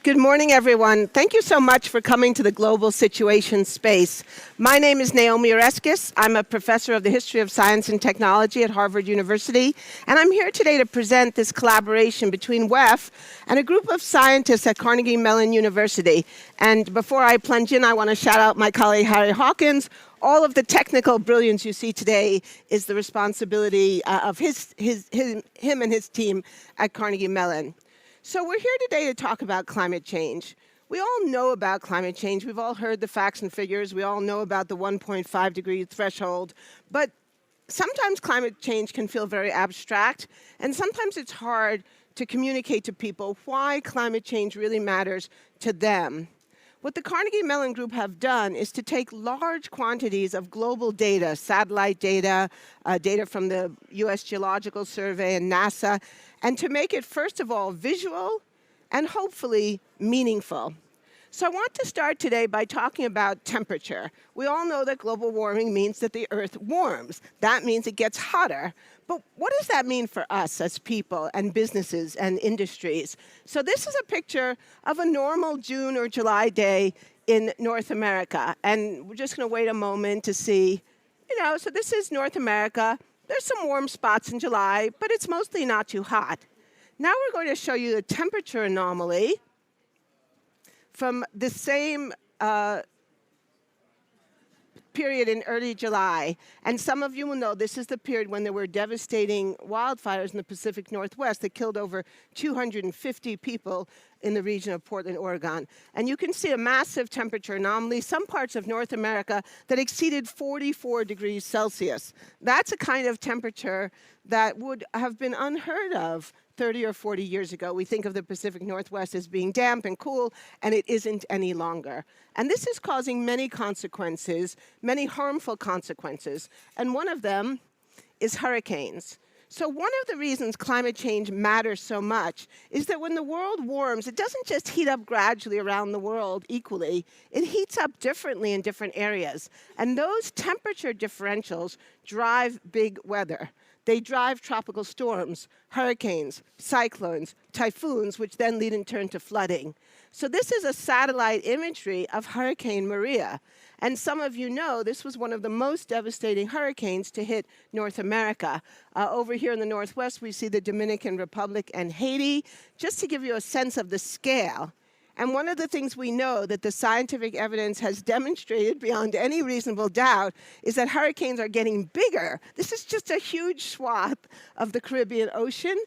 Good morning, everyone. Thank you so much for coming to the Global Situation Space. My name is Naomi Oreskes. I'm a professor of the history of science and technology at Harvard University, and I'm here today to present this collaboration between WEF and a group of scientists at Carnegie Mellon University. And before I plunge in, I want to shout out my colleague Harry Hawkins. All of the technical brilliance you see today is the responsibility of him and his team at Carnegie Mellon. So we're here today to talk about climate change. We all know about climate change. We've all heard the facts and figures. We all know about the 1.5 degree threshold. But sometimes climate change can feel very abstract, and sometimes it's hard to communicate to people why climate change really matters to them. What the Carnegie Mellon Group have done is to take large quantities of global data, satellite data, data from the US Geological Survey and NASA, and to make it, first of all, visual and hopefully meaningful. So I want to start today by talking about temperature. We all know that global warming means that the Earth warms. That means it gets hotter. But what does that mean for us as people and businesses and industries? So this is a picture of a normal June or July day in North America. And we're just going to wait a moment to see, so this is North America. There's some warm spots in July, but it's mostly not too hot. Now we're going to show you the temperature anomaly from the same period in early July. And some of you will know this is the period when there were devastating wildfires in the Pacific Northwest that killed over 250 people in the region of Portland, Oregon. And you can see a massive temperature anomaly, some parts of North America that exceeded 44 degrees Celsius. That's a kind of temperature that would have been unheard of 30 or 40 years ago. We think of the Pacific Northwest as being damp and cool, and it isn't any longer. And this is causing many consequences, many harmful consequences. And one of them is hurricanes. So one of the reasons climate change matters so much is that when the world warms, it doesn't just heat up gradually around the world equally. It heats up differently in different areas. And those temperature differentials drive big weather. They drive tropical storms, hurricanes, cyclones, typhoons, which then lead in turn to flooding. So this is a satellite imagery of Hurricane Maria. And some of you know this was one of the most devastating hurricanes to hit North America. Over here in the Northwest, we see the Dominican Republic and Haiti, just to give you a sense of the scale. And one of the things we know that the scientific evidence has demonstrated beyond any reasonable doubt is that hurricanes are getting bigger. This is just a huge swath of the Caribbean Ocean,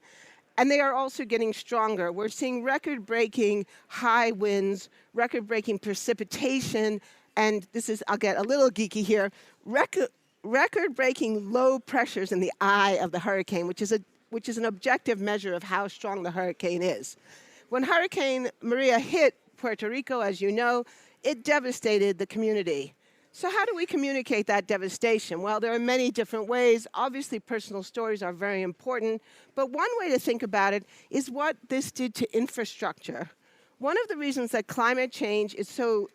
and they are also getting stronger. We're seeing record-breaking high winds, record-breaking precipitation, and this is, I'll get a little geeky here, record-breaking low pressures in the eye of the hurricane, which is an objective measure of how strong the hurricane is. When Hurricane Maria hit Puerto Rico, as you know, it devastated the community. So how do we communicate that devastation? Well, there are many different ways. Obviously, personal stories are very important. But one way to think about it is what this did to infrastructure. One of the reasons that climate change is so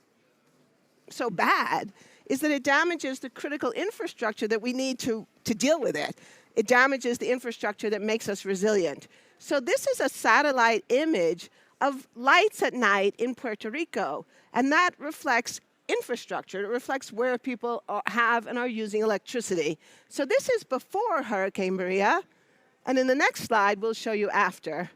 bad is that it damages the critical infrastructure that we need to deal with it. It damages the infrastructure that makes us resilient. So this is a satellite image of lights at night in Puerto Rico, and that reflects infrastructure. It reflects where people have and are using electricity. So this is before Hurricane Maria, and in the next slide, we'll show you after.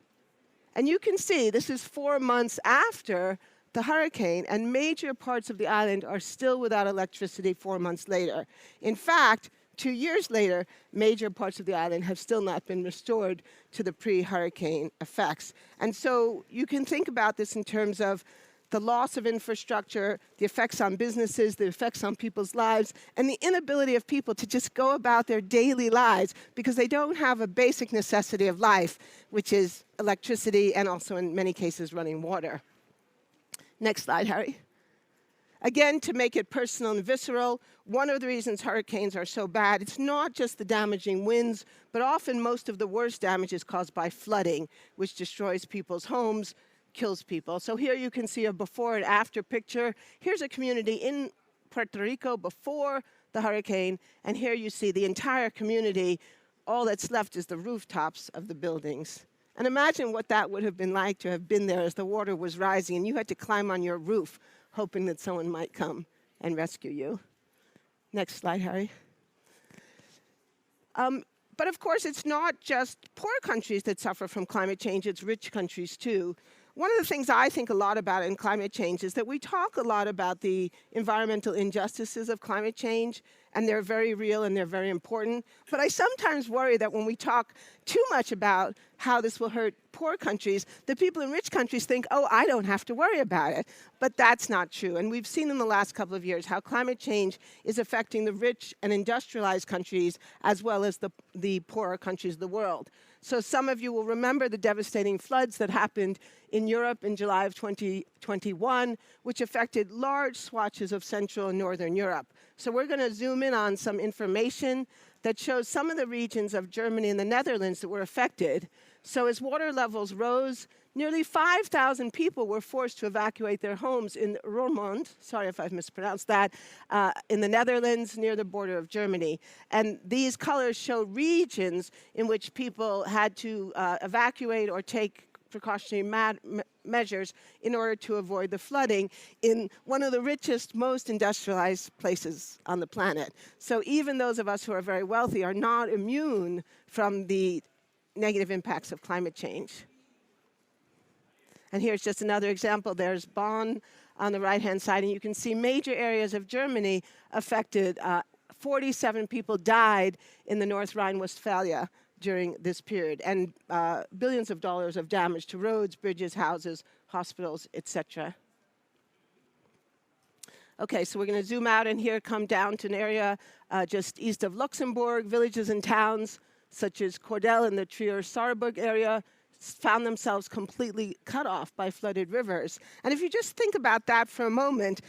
And you can see this is 4 months after the hurricane, and major parts of the island are still without electricity 4 months later. In fact, 2 years later, major parts of the island have still not been restored to the pre-hurricane effects. And so you can think about this in terms of the loss of infrastructure, the effects on businesses, the effects on people's lives, and the inability of people to just go about their daily lives because they don't have a basic necessity of life, which is electricity and also in many cases running water. Next slide, Harry. Again, to make it personal and visceral, one of the reasons hurricanes are so bad, it's not just the damaging winds, but often most of the worst damage is caused by flooding, which destroys people's homes, kills people. So here you can see a before and after picture. Here's a community in Puerto Rico before the hurricane, and here you see the entire community. All that's left is the rooftops of the buildings. And imagine what that would have been like to have been there as the water was rising and you had to climb on your roof hoping that someone might come and rescue you. Next slide, Harry. But of course, it's not just poor countries that suffer from climate change, it's rich countries too. One of the things I think a lot about in climate change is that we talk a lot about the environmental injustices of climate change, and they're very real and they're very important. But I sometimes worry that when we talk too much about how this will hurt poor countries, the people in rich countries think, oh, I don't have to worry about it. But that's not true. And we've seen in the last couple of years how climate change is affecting the rich and industrialized countries as well as the poorer countries of the world. So some of you will remember the devastating floods that happened in Europe in July of 2021, which affected large swatches of Central and Northern Europe. So we're going to zoom in on some information that shows some of the regions of Germany and the Netherlands that were affected. So as water levels rose, nearly 5,000 people were forced to evacuate their homes in Roermond, sorry if I've mispronounced that, in the Netherlands near the border of Germany. And these colors show regions in which people had to evacuate or take precautionary measures in order to avoid the flooding in one of the richest, most industrialized places on the planet. So even those of us who are very wealthy are not immune from the negative impacts of climate change. And here's just another example. There's Bonn on the right-hand side, and you can see major areas of Germany affected. 47 people died in the North Rhine-Westphalia during this period, and billions of dollars of damage to roads, bridges, houses, hospitals, etc. Okay, so we're going to zoom out and here come down to an area just east of Luxembourg. Villages and towns such as Cordel in the Trier-Saarburg area found themselves completely cut off by flooded rivers. And if you just think about that for a moment,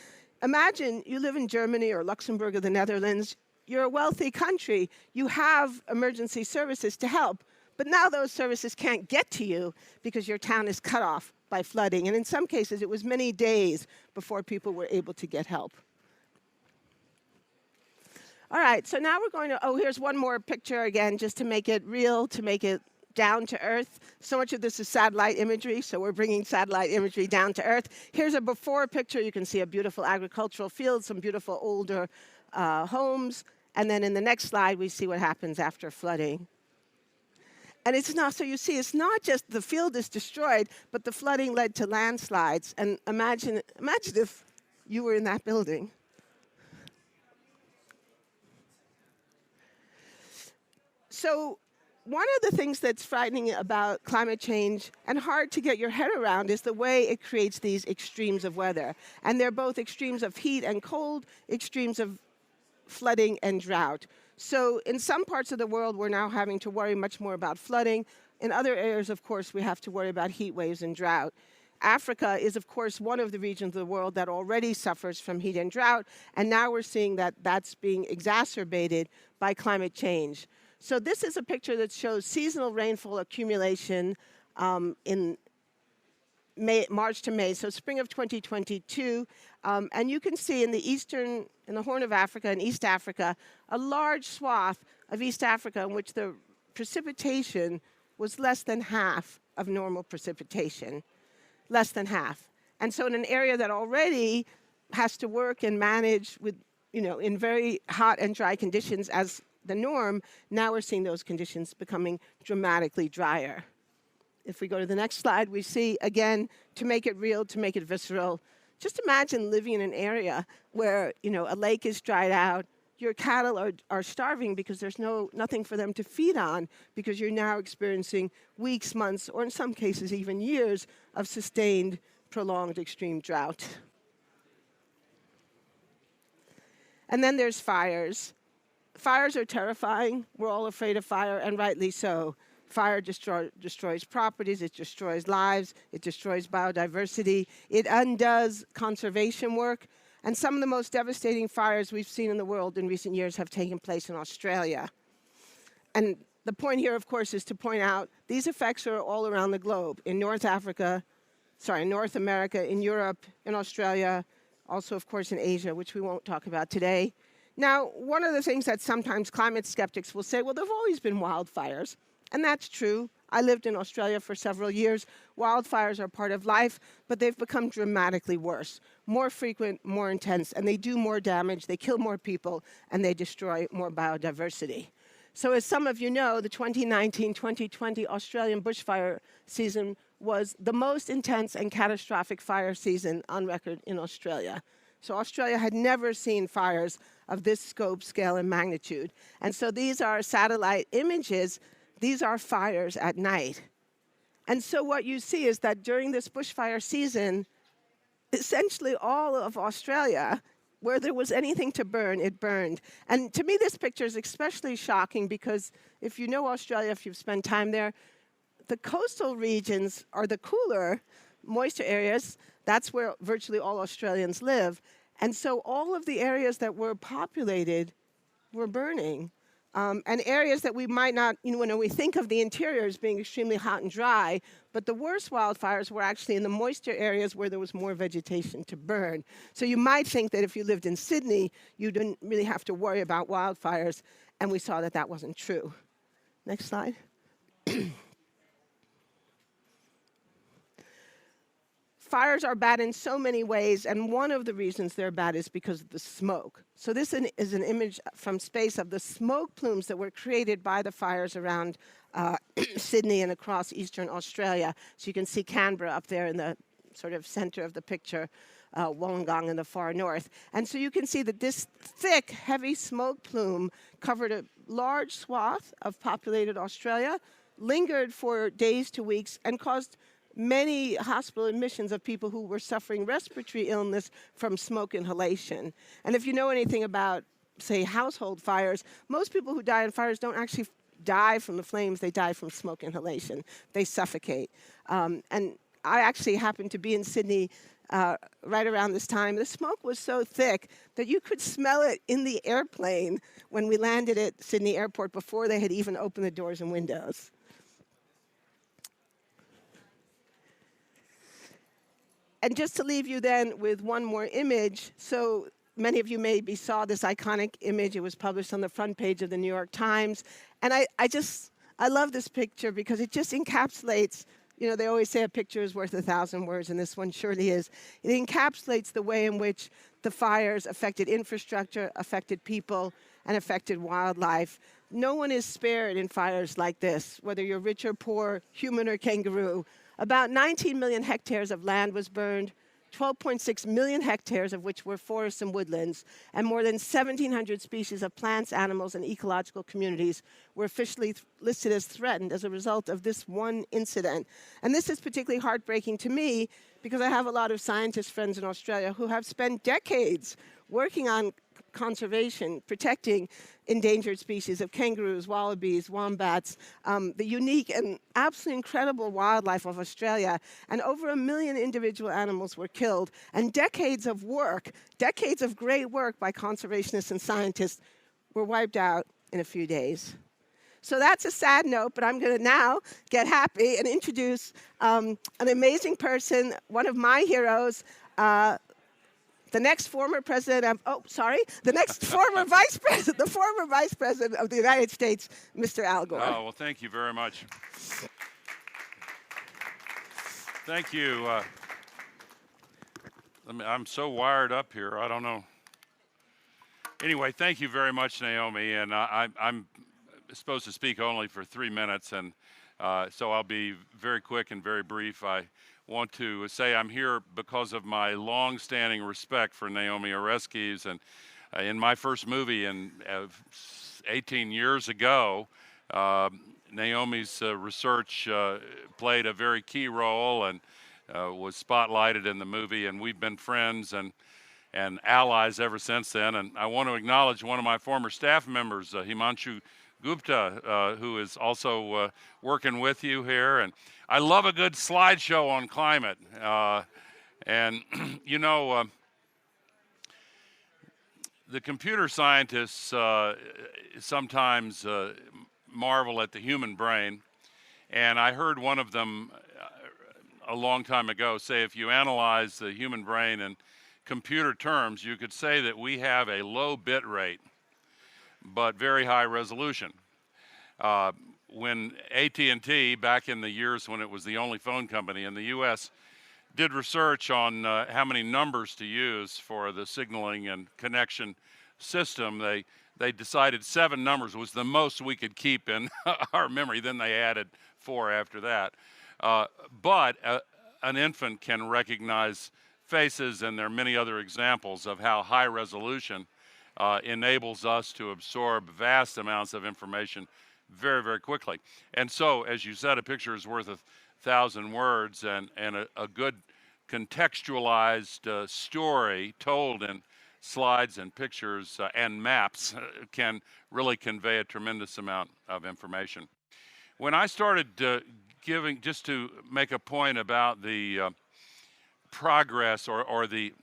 imagine you live in Germany or Luxembourg or the Netherlands. You're a wealthy country. You have emergency services to help. But now those services can't get to you because your town is cut off by flooding. And in some cases, it was many days before people were able to get help. All right, so now we're going to, oh, here's one more picture again, just to make it real, to make it down to earth. So much of this is satellite imagery, so we're bringing satellite imagery down to earth. Here's a before picture. You can see a beautiful agricultural field, some beautiful older homes. And then in the next slide, we see what happens after flooding. And it's not, so you see, it's not just the field is destroyed, but the flooding led to landslides. And imagine if you were in that building. So one of the things that's frightening about climate change and hard to get your head around is the way it creates these extremes of weather. And they're both extremes of heat and cold, extremes of flooding and drought. So in some parts of the world, we're now having to worry much more about flooding. In other areas, of course, we have to worry about heat waves and drought. Africa is, of course, one of the regions of the world that already suffers from heat and drought. And now we're seeing that that's being exacerbated by climate change. So this is a picture that shows seasonal rainfall accumulation in March to May, so spring of 2022. And you can see in the Horn of Africa and East Africa, a large swath of East Africa in which the precipitation was less than half of normal precipitation, less than half. And so in an area that already has to work and manage with, in very hot and dry conditions as the norm, now we're seeing those conditions becoming dramatically drier. If we go to the next slide, we see, again, to make it real, to make it visceral, just imagine living in an area where, a lake is dried out, your cattle are starving because there's nothing for them to feed on because you're now experiencing weeks, months, or in some cases even years of sustained, prolonged extreme drought. And then there's fires. Fires are terrifying. We're all afraid of fire, and rightly so. Fire destroys properties, it destroys lives, it destroys biodiversity, it undoes conservation work. And some of the most devastating fires we've seen in the world in recent years have taken place in Australia. And the point here, of course, is to point out these effects are all around the globe, in North America, in Europe, in Australia, also, of course, in Asia, which we won't talk about today. Now, one of the things that sometimes climate skeptics will say, well, there have always been wildfires. And that's true. I lived in Australia for several years. Wildfires are part of life, but they've become dramatically worse, more frequent, more intense, and they do more damage, they kill more people, and they destroy more biodiversity. So as some of you know, the 2019-2020 Australian bushfire season was the most intense and catastrophic fire season on record in Australia. So Australia had never seen fires of this scope, scale, and magnitude. And so these are satellite images. These are fires at night. And so what you see is that during this bushfire season, essentially all of Australia, where there was anything to burn, it burned. And to me, this picture is especially shocking because if you know Australia, if you've spent time there, the coastal regions are the cooler, moisture areas. That's where virtually all Australians live. And so all of the areas that were populated were burning. And areas that we might not, when we think of the interior as being extremely hot and dry, but the worst wildfires were actually in the moisture areas where there was more vegetation to burn. So you might think that if you lived in Sydney, you didn't really have to worry about wildfires, and we saw that that wasn't true. Next slide. Fires are bad in so many ways, and one of the reasons they're bad is because of the smoke. So this is an image from space of the smoke plumes that were created by the fires around Sydney and across eastern Australia. So you can see Canberra up there in the sort of center of the picture, Wollongong in the far north. And so you can see that this thick, heavy smoke plume covered a large swath of populated Australia, lingered for days to weeks, and caused many hospital admissions of people who were suffering respiratory illness from smoke inhalation. And if you know anything about, say, household fires, most people who die in fires don't actually die from the flames, they die from smoke inhalation. They suffocate. And I actually happened to be in Sydney right around this time. The smoke was so thick that you could smell it in the airplane when we landed at Sydney Airport before they had even opened the doors and windows. And just to leave you then with one more image, so many of you maybe saw this iconic image. It was published on the front page of the New York Times. And I love this picture because it just encapsulates, they always say a picture is worth 1,000 words, and this one surely is. It encapsulates the way in which the fires affected infrastructure, affected people, and affected wildlife. No one is spared in fires like this, whether you're rich or poor, human or kangaroo. About 19 million hectares of land was burned, 12.6 million hectares of which were forests and woodlands, and more than 1,700 species of plants, animals, and ecological communities were officially listed as threatened as a result of this one incident. And this is particularly heartbreaking to me because I have a lot of scientist friends in Australia who have spent decades working on conservation, protecting endangered species of kangaroos, wallabies, wombats, the unique and absolutely incredible wildlife of Australia. And over 1 million individual animals were killed. And decades of work, decades of great work by conservationists and scientists were wiped out in a few days. So that's a sad note, but I'm going to now get happy and introduce an amazing person, one of my heroes, the next former president of, the next former vice president, the former vice president of the United States, Mr. Al Gore. Oh, well, thank you very much. Thank you. I'm so wired up here, I don't know. Anyway, thank you very much, Naomi, and I'm supposed to speak only for 3 minutes, and so I'll be very quick and very brief. I want to say I'm here because of my long-standing respect for Naomi Oreskes, and in my first movie 18 years ago, Naomi's research played a very key role and was spotlighted in the movie, and we've been friends and allies ever since then. And I want to acknowledge one of my former staff members, Himanshu Gupta, who is also working with you here. And I love a good slideshow on climate. And, the computer scientists sometimes marvel at the human brain. And I heard one of them a long time ago say, if you analyze the human brain in computer terms, you could say that we have a low bit rate, but very high resolution. when AT&T, back in the years when it was the only phone company in the U.S., did research on how many numbers to use for the signaling and connection system, they decided 7 numbers was the most we could keep in our memory. Then they added 4 after that. But an infant can recognize faces, and there are many other examples of how high resolution enables us to absorb vast amounts of information very, very quickly. And so, as you said, a picture is worth 1,000 words, and a good contextualized story told in slides and pictures and maps can really convey a tremendous amount of information. When I started giving, just to make a point about the progress, or the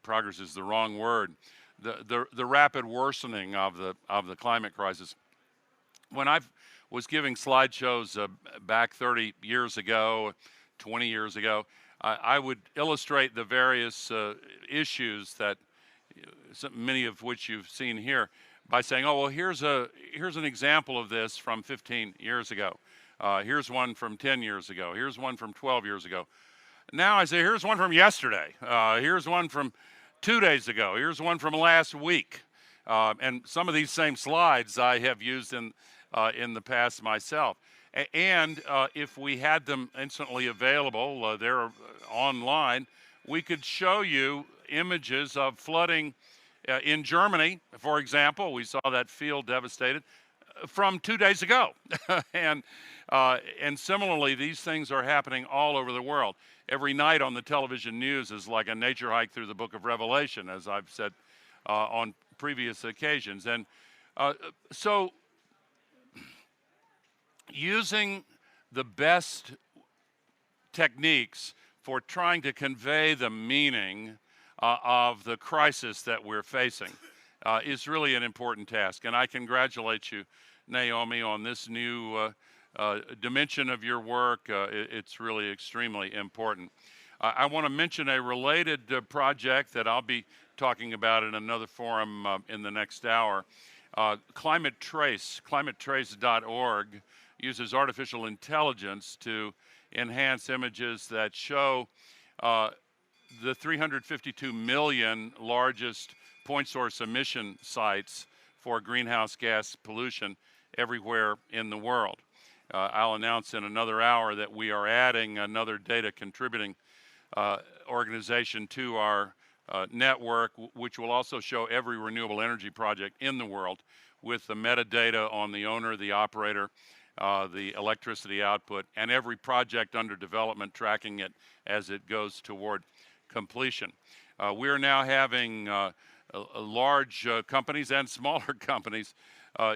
progress is the wrong word, the rapid worsening of the climate crisis. When I was giving slideshows back 30 years ago, 20 years ago, I would illustrate the various issues that many of which you've seen here by saying, oh, well, here's an example of this from 15 years ago. Here's one from 10 years ago. Here's one from 12 years ago. Now I say, here's one from yesterday. Here's one from 2 days ago. Here's one from last week. And some of these same slides I have used in the past myself. And if we had them instantly available, they're online, we could show you images of flooding in Germany, for example. We saw that field devastated from 2 days ago. And similarly, these things are happening all over the world. Every night on the television news is like a nature hike through the book of Revelation, as I've said on previous occasions. And so using the best techniques for trying to convey the meaning of the crisis that we're facing is really an important task. And I congratulate you, Naomi, on this new dimension of your work. It's really extremely important. I want to mention a related project that I'll be talking about in another forum in the next hour. Climate Trace, climatetrace.org, uses artificial intelligence to enhance images that show the 352 million largest point source emission sites for greenhouse gas pollution everywhere in the world. I'll announce in another hour that we are adding another data contributing organization to our network, which will also show every renewable energy project in the world with the metadata on the owner, the operator, the electricity output, and every project under development, tracking it as it goes toward completion. We're now having large companies and smaller companies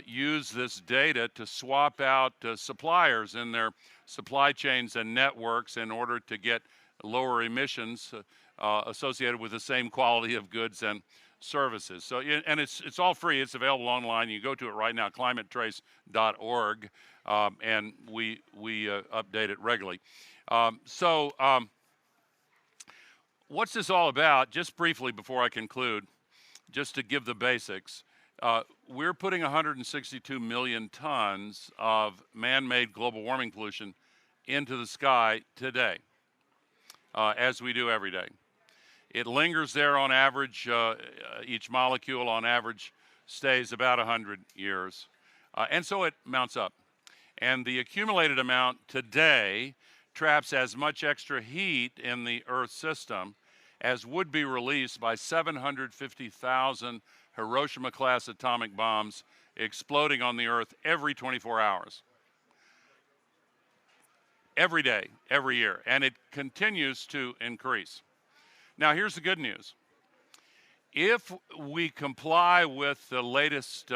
use this data to swap out suppliers in their supply chains and networks in order to get lower emissions associated with the same quality of goods and services. So, and it's all free. It's available online. You go to it right now, climatetrace.org, and we update it regularly. What's this all about? Just briefly before I conclude, just to give the basics, we're putting 162 million tons of man-made global warming pollution into the sky today, as we do every day. It lingers there on average. Each molecule on average stays about 100 years. And so it mounts up. And the accumulated amount today traps as much extra heat in the Earth system as would be released by 750,000 Hiroshima-class atomic bombs exploding on the Earth every 24 hours. Every day, every year. And it continues to increase. Now, here's the good news. If we comply with the latest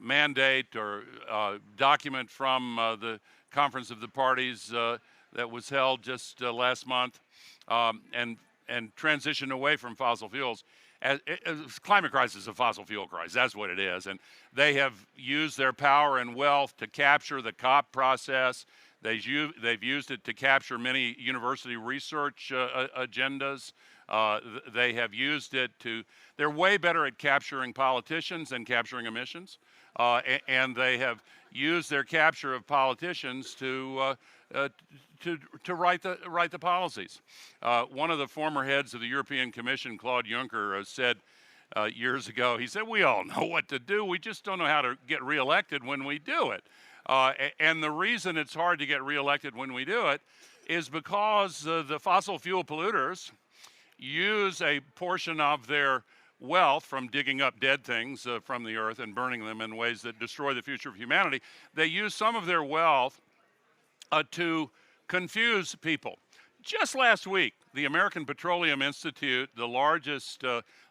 mandate or document from the Conference of the Parties that was held just last month and transition away from fossil fuels, climate crisis is a fossil fuel crisis. That's what it is. And they have used their power and wealth to capture the COP process. They've used it to capture many university research agendas. They have used it to, they're way better at capturing politicians than capturing emissions. And they have use their capture of politicians to write the policies. One of the former heads of the European Commission, Claude Juncker, said years ago, he said, "We all know what to do. We just don't know how to get reelected when we do it." And the reason it's hard to get reelected when we do it is because the fossil fuel polluters use a portion of their wealth from digging up dead things from the earth and burning them in ways that destroy the future of humanity. They use some of their wealth to confuse people. Just last week, the American Petroleum Institute, the largest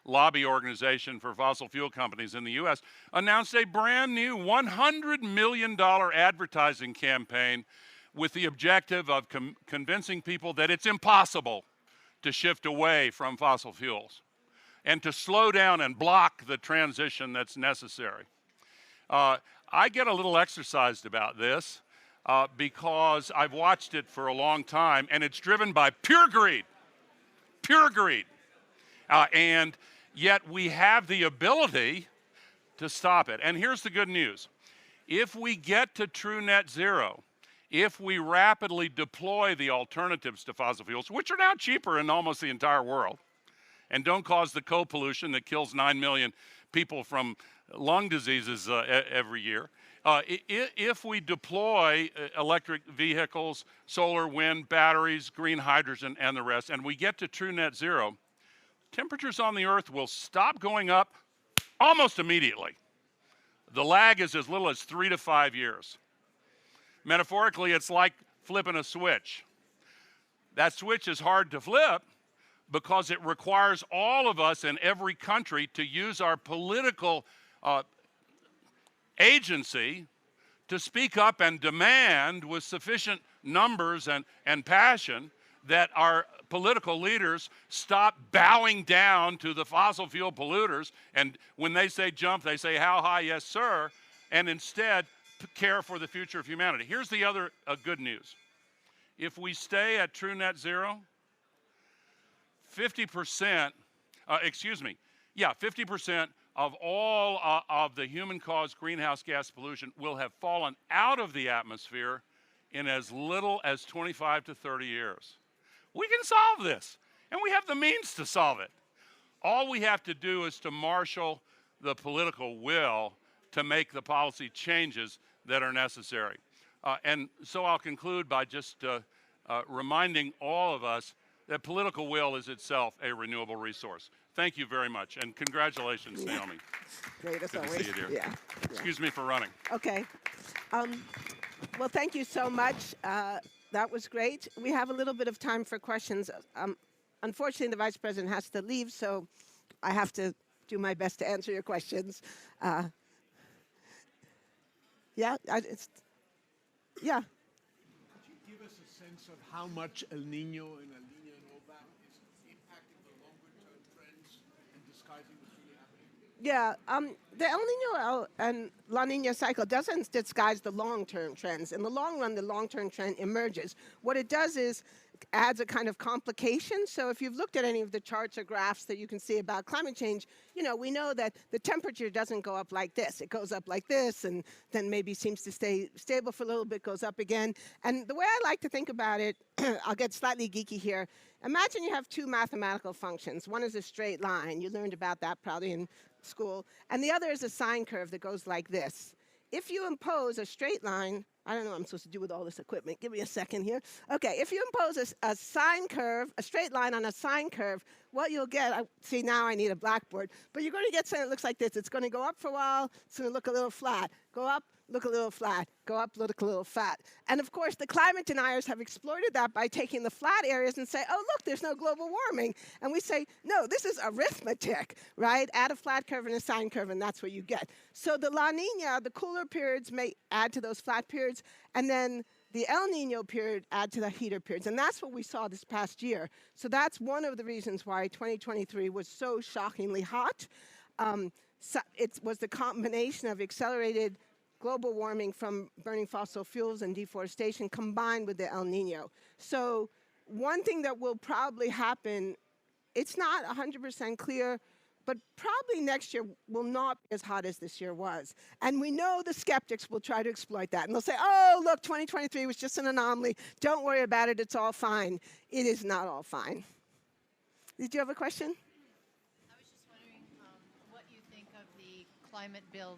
lobby organization for fossil fuel companies in the US, announced a brand new $100 million advertising campaign with the objective of convincing people that it's impossible to shift away from fossil fuels and to slow down and block the transition that's necessary. I get a little exercised about this because I've watched it for a long time, and it's driven by pure greed. Pure greed. And yet we have the ability to stop it. And here's the good news. If we get to true net zero, if we rapidly deploy the alternatives to fossil fuels, which are now cheaper in almost the entire world, and don't cause the co-pollution that kills 9 million people from lung diseases every year, if we deploy electric vehicles, solar, wind, batteries, green hydrogen, and the rest, and we get to true net zero, temperatures on the Earth will stop going up almost immediately. The lag is as little as 3 to 5 years. Metaphorically, it's like flipping a switch. That switch is hard to flip because it requires all of us in every country to use our political agency to speak up and demand with sufficient numbers and passion that our political leaders stop bowing down to the fossil fuel polluters, and when they say jump, they say how high, yes sir, and instead care for the future of humanity. Here's the other good news. If we stay at true net zero, 50% of all of the human-caused greenhouse gas pollution will have fallen out of the atmosphere in as little as 25 to 30 years. We can solve this, and we have the means to solve it. All we have to do is to marshal the political will to make the policy changes that are necessary. And so I'll conclude by just reminding all of us that political will is itself a renewable resource. Thank you very much, and congratulations, Naomi. Great as Good always. to see you, dear. Yeah. Excuse me for running. Okay. Well, thank you so much. That was great. We have a little bit of time for questions. Unfortunately, the Vice President has to leave, so I have to do my best to answer your questions. Yeah. Yeah. Could you give us a sense of how much El Nino and all that is impacting the longer-term trends and disguising what's really happening? Yeah, the El Nino and La Nina cycle doesn't disguise the long-term trends. In the long run, the long-term trend emerges. What it does is adds a kind of complication. So if you've looked at any of the charts or graphs that you can see about climate change, we know that the temperature doesn't go up like this. It goes up like this, and then maybe seems to stay stable for a little bit, goes up again. And the way I like to think about it, I'll get slightly geeky here. Imagine you have two mathematical functions. One is a straight line. You learned about that probably in school. And the other is a sine curve that goes like this. If you impose a straight line, I don't know what I'm supposed to do with all this equipment. Give me a second here. Okay, if you impose a sine curve, a straight line on a sine curve, what you'll get, see now I need a blackboard, but you're going to get something that looks like this. It's going to go up for a while, it's going to look a little flat. Go up, look a little flat. Go up, look a little flat. And of course, the climate deniers have exploited that by taking the flat areas and say, oh, look, there's no global warming. And we say, no, this is arithmetic, right? Add a flat curve and a sine curve, and that's what you get. So the La Nina, the cooler periods may add to those flat periods, and then the El Nino period add to the heater periods. And that's what we saw this past year. So that's one of the reasons why 2023 was so shockingly hot. So it was the combination of accelerated global warming from burning fossil fuels and deforestation combined with the El Nino. So one thing that will probably happen, it's not 100% clear but probably next year will not be as hot as this year was. And we know the skeptics will try to exploit that. And they'll say, oh, look, 2023 was just an anomaly. Don't worry about it. It's all fine. It is not all fine. Did you have a question? I was just wondering what you think of the climate bill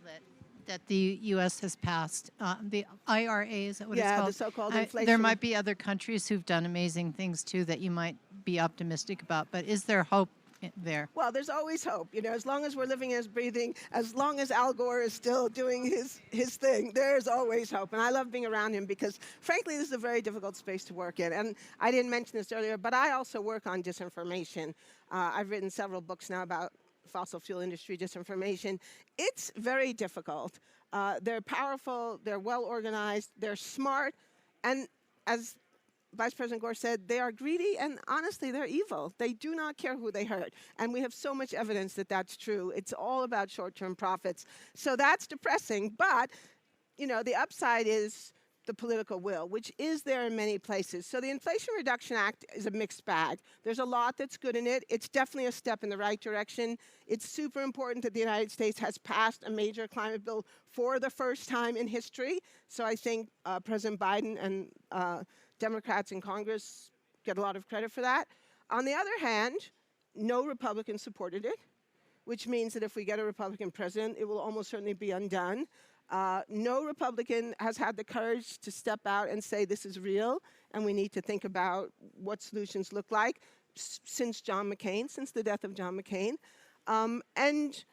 that the U.S. has passed. The IRA, is that what it's called? Yeah, the so-called inflation. There might be other countries who've done amazing things, too, that you might be optimistic about. But is there hope there? Well, there's always hope. You know, as long as we're living and breathing, as long as Al Gore is still doing his thing, there's always hope. And I love being around him because, frankly, this is a very difficult space to work in. And I didn't mention this earlier, but I also work on disinformation. I've written several books now about fossil fuel industry disinformation. It's very difficult. They're powerful, they're well organized, they're smart, and as Vice President Gore said, they are greedy, and honestly, they're evil. They do not care who they hurt. And we have so much evidence that that's true. It's all about short-term profits. So that's depressing, but you know, the upside is the political will, which is there in many places. So the Inflation Reduction Act is a mixed bag. There's a lot that's good in it. It's definitely a step in the right direction. It's super important that the United States has passed a major climate bill for the first time in history. So I think President Biden and Democrats in Congress get a lot of credit for that. On the other hand, no Republicans supported it, which means that if we get a Republican president, it will almost certainly be undone. No Republican has had the courage to step out and say this is real and we need to think about what solutions look like since John McCain, since the death of John McCain. And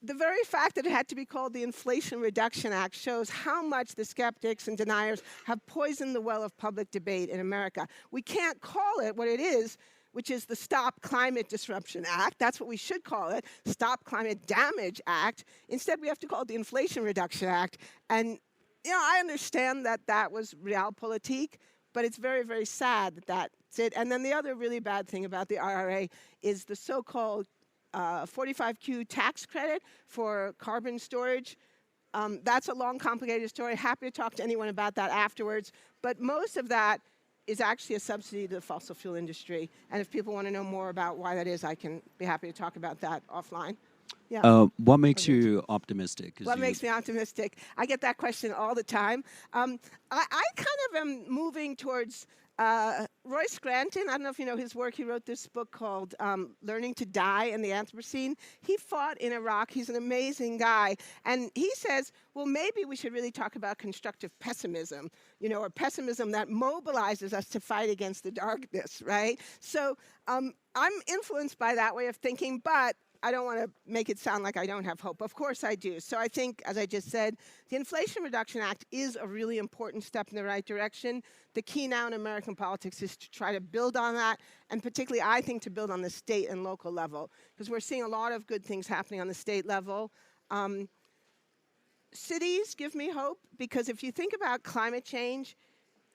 the very fact that it had to be called the Inflation Reduction Act shows how much the skeptics and deniers have poisoned the well of public debate in America. We can't call it what it is, which is the Stop Climate Disruption Act. That's what we should call it, Stop Climate Damage Act. Instead, we have to call it the Inflation Reduction Act. And you know, I understand that that was realpolitik, but it's very, very sad that that's it. And then the other really bad thing about the IRA is the so-called 45Q tax credit for carbon storage. That's a long, complicated story. Happy to talk to anyone about that afterwards. But most of that is actually a subsidy to the fossil fuel industry. And if people want to know more about why that is, I can be happy to talk about that offline. Yeah. What makes you optimistic? What makes me optimistic? I get that question all the time. I kind of am moving towards Roy Scranton. I don't know if you know his work. He wrote this book called Learning to Die in the Anthropocene. He fought in Iraq. He's an amazing guy. And he says, well, maybe we should really talk about constructive pessimism, you know, or pessimism that mobilizes us to fight against the darkness, right? So I'm influenced by that way of thinking, but I don't want to make it sound like I don't have hope. Of course I do. So I think, as I just said, the Inflation Reduction Act is a really important step in the right direction. The key now in American politics is to try to build on that, and particularly, I think, to build on the state and local level, because we're seeing a lot of good things happening on the state level. Cities give me hope, because if you think about climate change,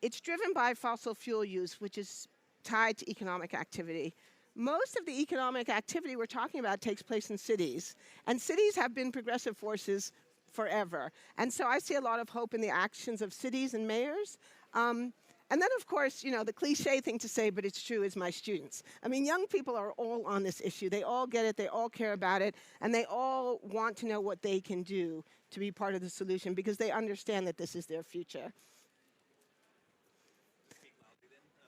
it's driven by fossil fuel use, which is tied to economic activity. Most of the economic activity we're talking about takes place in cities. And cities have been progressive forces forever. And so I see a lot of hope in the actions of cities and mayors. And then, of course, you know, the cliche thing to say, but it's true, is my students. I mean, young people are all on this issue. They all get it. They all care about it. And they all want to know what they can do to be part of the solution, because they understand that this is their future.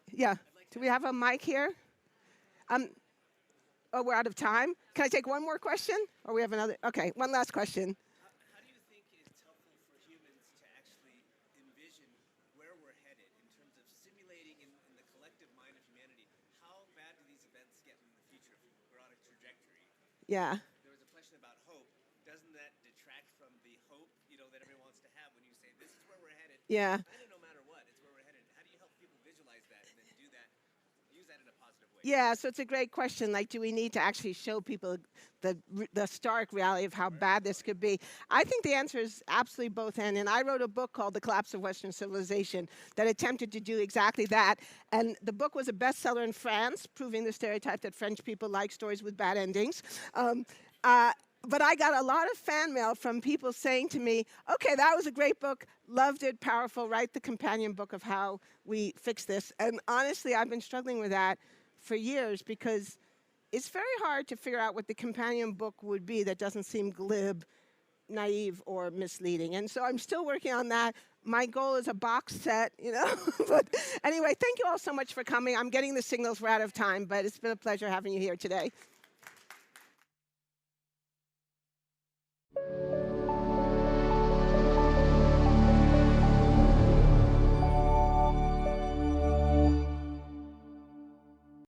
Yeah. Do we have a mic here? Oh, we're out of time. Can I take one more question? Or we have another? Okay, one last question. How do you think it's helpful for humans to actually envision where we're headed in terms of simulating in the collective mind of humanity? How bad do these events get in the future if we're on a trajectory? Yeah. There was a question about hope. Doesn't that detract from the hope, you know, that everyone wants to have when you say, this is where we're headed? Yeah. Kind of no matter what, it's where we're headed. How do you help people visualize that and then do that, use that in a positive way? Yeah, so it's a great question. Like, do we need to actually show people the stark reality of how bad this could be? I think the answer is absolutely both and. And I wrote a book called The Collapse of Western Civilization that attempted to do exactly that. And the book was a bestseller in France, proving the stereotype that French people like stories with bad endings. But I got a lot of fan mail from people saying to me, okay, that was a great book, loved it, powerful, write the companion book of how we fix this. And honestly, I've been struggling with that for years, because it's very hard to figure out what the companion book would be that doesn't seem glib, naive, or misleading. And so I'm still working on that. My goal is a box set, you know. But anyway, thank you all so much for coming. I'm getting the signals we're out of time, but it's been a pleasure having you here today.